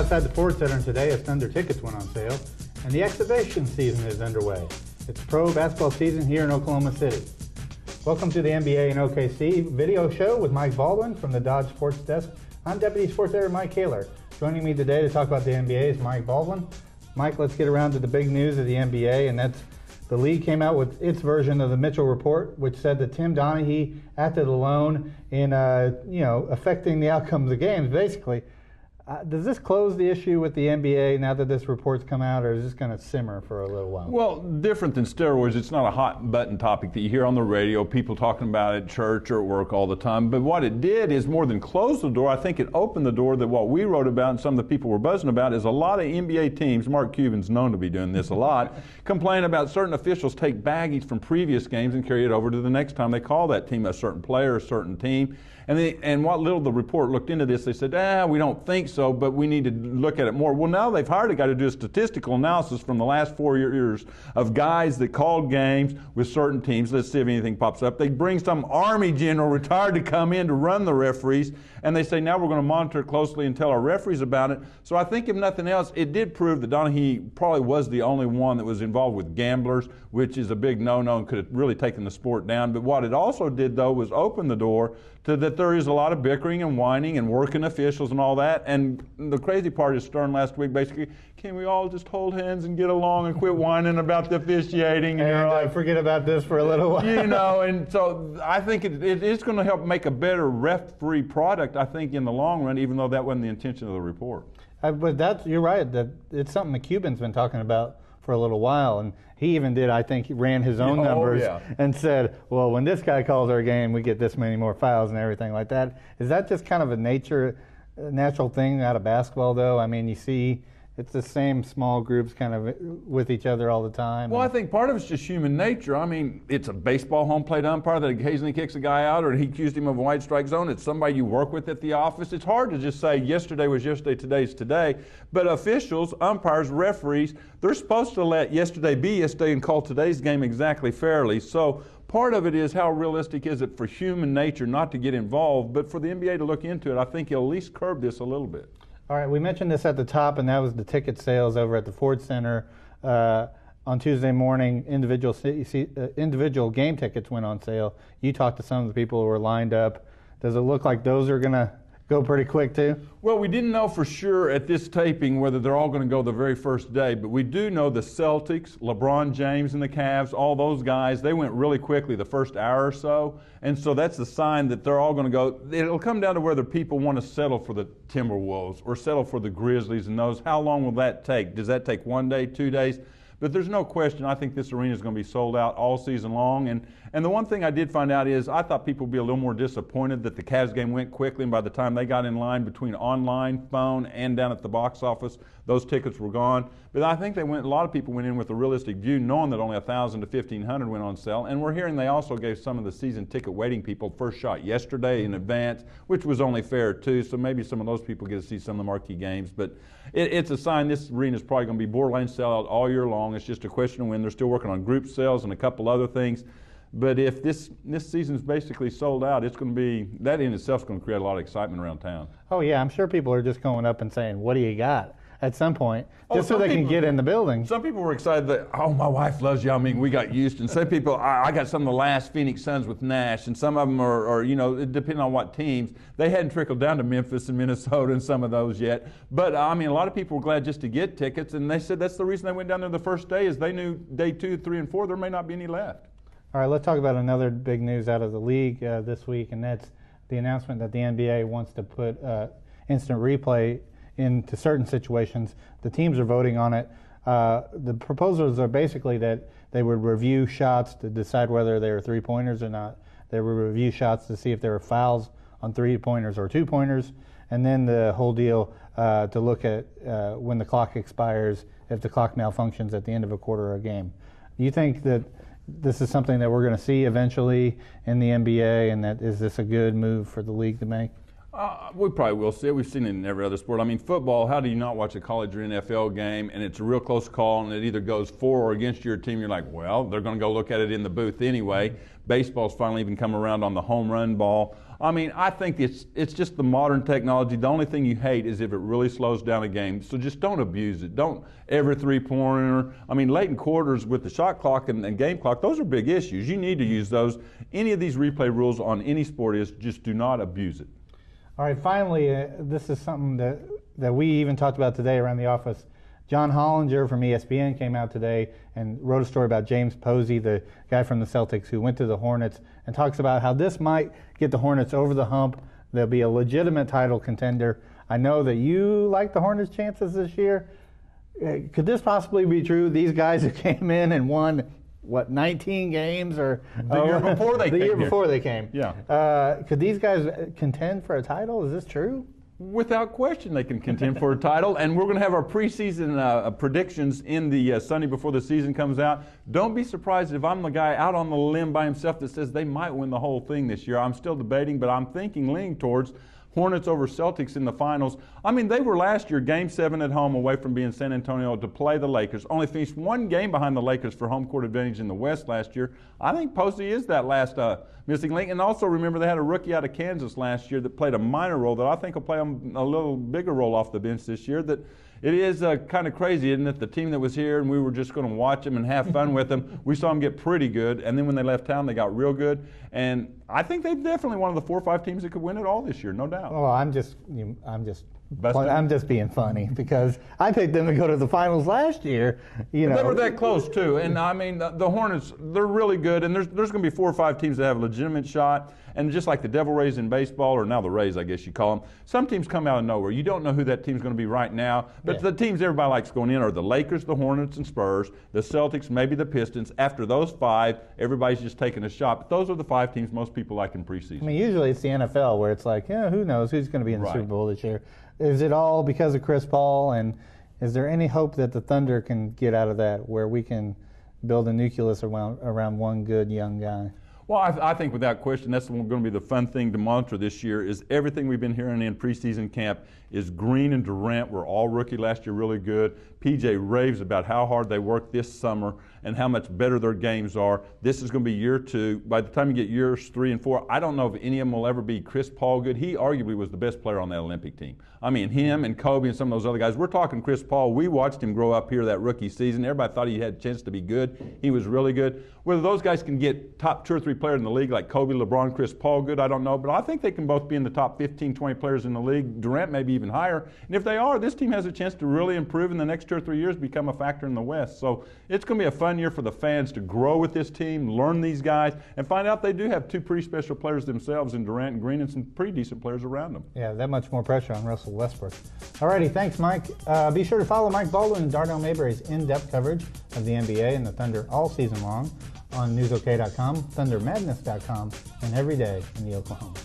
outside the Ford Center today as Thunder tickets went on sale, and the exhibition season is underway. It's pro basketball season here in Oklahoma City. Welcome to the NBA and OKC video show with Mike Baldwin from the Dodge Sports Desk. I'm Deputy Sports Editor Mike Kaler. Joining me today to talk about the NBA is Mike Baldwin. Mike, let's get around to the big news of the NBA, and that's the league came out with its version of the Mitchell Report, which said that Tim Donaghy acted alone in, affecting the outcome of the games, basically. Does this close the issue with the NBA now that this report's come out, or is this going to simmer for a little while? Well, different than steroids, it's not a hot button topic that you hear on the radio, people talking about it at church or at work all the time. But what it did is more than close the door, I think it opened the door that what we wrote about and some of the people were buzzing about is a lot of NBA teams, Mark Cuban's known to be doing this a lot, complain about certain officials take baggage from previous games and carry it over to the next time they call that team a certain player, a certain team. And what little the report looked into this, they said, we don't think so, but we need to look at it more. Well, now they've hired a guy to do a statistical analysis from the last 4 years of guys that called games with certain teams. Let's see if anything pops up. They bring some Army general retired to come in to run the referees, and they say, now we're going to monitor it closely and tell our referees about it. So I think if nothing else, it did prove that Donaghy probably was the only one that was involved with gamblers, which is a big no-no and could have really taken the sport down. But what it also did, though, was open the door to that there is a lot of bickering and whining and working officials and all that. And the crazy part is Stern last week basically, can we all just hold hands and get along and quit whining about the officiating? And forget about this for a little while. And so I think it is going to help make a better ref-free product, I think, in the long run, even though that wasn't the intention of the report. But you're right, that it's something that Cuban's been talking about for a little while, and he even did, I think, he ran his own numbers and said, well, when this guy calls our game, we get this many more fouls and everything like that. Is that just kind of a natural thing out of basketball, though? I mean, you see it's the same small groups kind of with each other all the time. Well, I think part of it's just human nature. I mean, it's a baseball home plate umpire that occasionally kicks a guy out, or he accused him of a white strike zone. It's somebody you work with at the office. It's hard to just say yesterday was yesterday, today's today. But officials, umpires, referees, they're supposed to let yesterday be yesterday and call today's game exactly fairly. So part of it is how realistic is it for human nature not to get involved, but for the NBA to look into it, I think it'll at least curb this a little bit. All right, we mentioned this at the top, and that was the ticket sales over at the Ford Center. On Tuesday morning, individual game tickets went on sale. You talked to some of the people who were lined up. Does it look like those are going to go pretty quick, too? Well, we didn't know for sure at this taping whether they're all going to go the very first day, but we do know the Celtics, LeBron James and the Cavs, all those guys, they went really quickly the first hour or so, and so that's a sign that they're all going to go. It'll come down to whether people want to settle for the Timberwolves or settle for the Grizzlies and those. How long will that take? Does that take 1 day, 2 days? But there's no question, I think this arena is going to be sold out all season long. And the one thing I did find out is I thought people would be a little more disappointed that the Cavs game went quickly, and by the time they got in line between online, phone, and down at the box office, those tickets were gone. But I think a lot of people went in with a realistic view, knowing that only 1,000 to 1,500 went on sale. And we're hearing they also gave some of the season ticket waiting people first shot yesterday in advance, which was only fair too. So maybe some of those people get to see some of the marquee games. But it's a sign this arena is probably going to be borderline sellout all year long. It's just a question of when. They're still working on group sales and a couple other things. But if this season is basically sold out, it's going to be, that in itself is going to create a lot of excitement around town. Oh yeah, I'm sure people are just going up and saying, what do you got? At some point, just so they can get in the building. Some people were excited that, my wife loves Yao Ming, we got Houston. Some people, I got some of the last Phoenix Suns with Nash, and some of them are depending on what teams. They hadn't trickled down to Memphis and Minnesota and some of those yet. But, a lot of people were glad just to get tickets, and they said that's the reason they went down there the first day, is they knew day 2, 3, and 4, there may not be any left. All right, let's talk about another big news out of the league this week, and that's the announcement that the NBA wants to put instant replay into certain situations. The teams are voting on it. The proposals are basically that they would review shots to decide whether they were three-pointers or not. They would review shots to see if there were fouls on three-pointers or two-pointers, and then the whole deal to look at when the clock expires, if the clock malfunctions at the end of a quarter or a game. Do you think that this is something that we're going to see eventually in the NBA, and that is this a good move for the league to make? We probably will see it. We've seen it in every other sport. I mean, football, how do you not watch a college or NFL game and it's a real close call and it either goes for or against your team? You're like, well, they're going to go look at it in the booth anyway. Baseball's finally even come around on the home run ball. I mean, I think it's just the modern technology. The only thing you hate is if it really slows down a game. So just don't abuse it. Don't every three-pointer. I mean, late in quarters with the shot clock and game clock, those are big issues. You need to use those. Any of these replay rules on any sport is just do not abuse it. All right, finally, this is something that we even talked about today around the office. John Hollinger from ESPN came out today and wrote a story about James Posey, the guy from the Celtics who went to the Hornets, and talks about how this might get the Hornets over the hump. They'll be a legitimate title contender. I know that you like the Hornets' chances this year. Could this possibly be true? These guys who came in and won, 19 games or the year before they came. The year before they came. Yeah. Could these guys contend for a title? Is this true? Without question, they can contend for a title, and we're going to have our preseason predictions in the Sunday before the season comes out. Don't be surprised if I'm the guy out on the limb by himself that says they might win the whole thing this year. I'm still debating, but I'm leaning towards Hornets over Celtics in the finals. I mean, they were last year Game 7 at home away from being San Antonio to play the Lakers. Only finished one game behind the Lakers for home court advantage in the West last year. I think Posey is that last missing link. And also remember they had a rookie out of Kansas last year that played a minor role that I think will play a little bigger role off the bench this year. That it is kind of crazy, isn't it? The team that was here and we were just going to watch them and have fun with them, we saw them get pretty good. And then when they left town, they got real good. And I think they're definitely one of the 4 or 5 teams that could win it all this year, no doubt. Well, I'm just being funny because I picked them to go to the finals last year. They were that close too, and I mean the Hornets, they're really good, and there's going to be 4 or 5 teams that have a legitimate shot. And just like the Devil Rays in baseball, or now the Rays, I guess you call them, some teams come out of nowhere. You don't know who that team's going to be right now, but the teams everybody likes going in are the Lakers, the Hornets, and Spurs, the Celtics, maybe the Pistons. After those 5, everybody's just taking a shot. But those are the 5 teams most people like in preseason. I mean, usually it's the NFL where it's like, who knows who's going to be in the Super Bowl this year. Is it all because of Chris Paul, and is there any hope that the Thunder can get out of that where we can build a nucleus around one good young guy? Well, I think without question that's going to be the fun thing to monitor this year is everything we've been hearing in preseason camp is Green and Durant were all rookie last year, really good. PJ raves about how hard they worked this summer and how much better their games are. This is going to be year 2. By the time you get years 3 and 4, I don't know if any of them will ever be Chris Paul good. He arguably was the best player on that Olympic team. I mean, him and Kobe and some of those other guys. We're talking Chris Paul. We watched him grow up here that rookie season. Everybody thought he had a chance to be good. He was really good. Whether those guys can get top 2 or 3 players in the league like Kobe, LeBron, Chris Paul good, I don't know. But I think they can both be in the top 15, 20 players in the league. Durant maybe even higher. And if they are, this team has a chance to really improve in the next 2 or 3 years, become a factor in the West. So it's going to be a fun year for the fans to grow with this team, learn these guys, and find out they do have 2 pretty special players themselves in Durant and Green and some pretty decent players around them. Yeah, that much more pressure on Russell Westbrook. All righty, thanks, Mike. Be sure to follow Mike Baldwin and Darnell Mayberry's in-depth coverage of the NBA and the Thunder all season long on newsok.com, thundermadness.com, and every day in the Oklahoma.